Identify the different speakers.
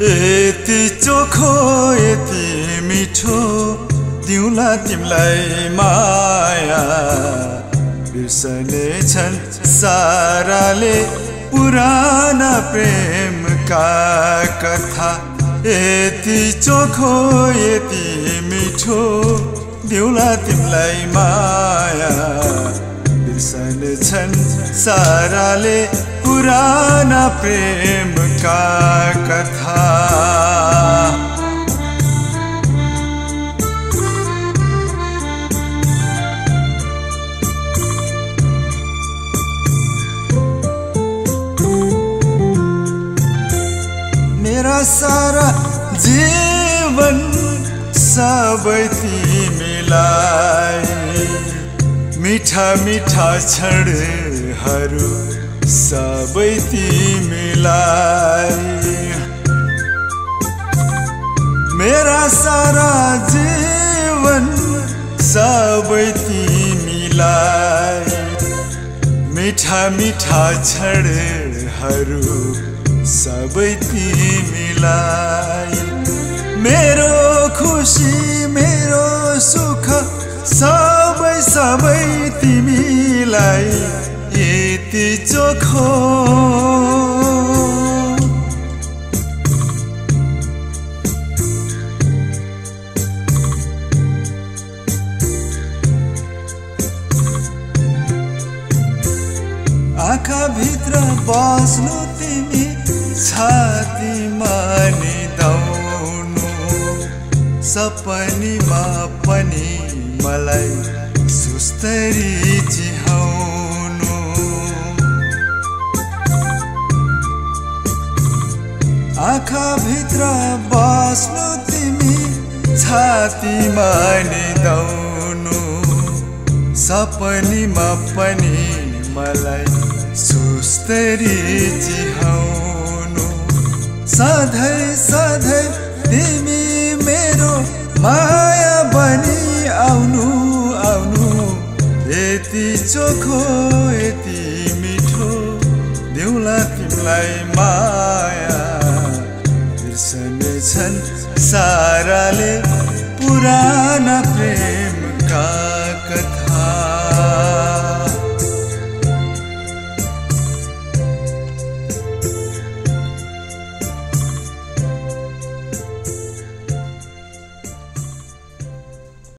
Speaker 1: यति चोखो यति मिठो दिउँला तिमलाई माया बिर्सने छन् साराले पुराना प्रेमका कथा यति चोखो यति मिठो दिउँला तिमलाई माया बिर्सने छन् साराले पुराना प्रेमका कथा मेरा सारा जीवन सबै तिमीलाई मीठा मीठा क्षणहरू सबै तिमीलाई मेरा सारा जीवन सबै तिमीलाई मीठा मीठा क्षणहरू सबै तिमीलाई मेरो खुसी मेरो सुख सबै सबै तिमीलाई यति चोखो आँखा भित्र बस्नु तिमी छातीमा निदाउनु सपनीमा पनि मलाई सुस्तरी चिहाउनु आँखा भित्र बस्नु तिमी छातीमा निदाउनु सपनीमा पनि मलाई सुस्तरी चिहाउनु सधैँ सधैँ तिमी मेरो माया बनी आउनु आउनु यति चोखो यति मिठो दिउँला तिमीलाई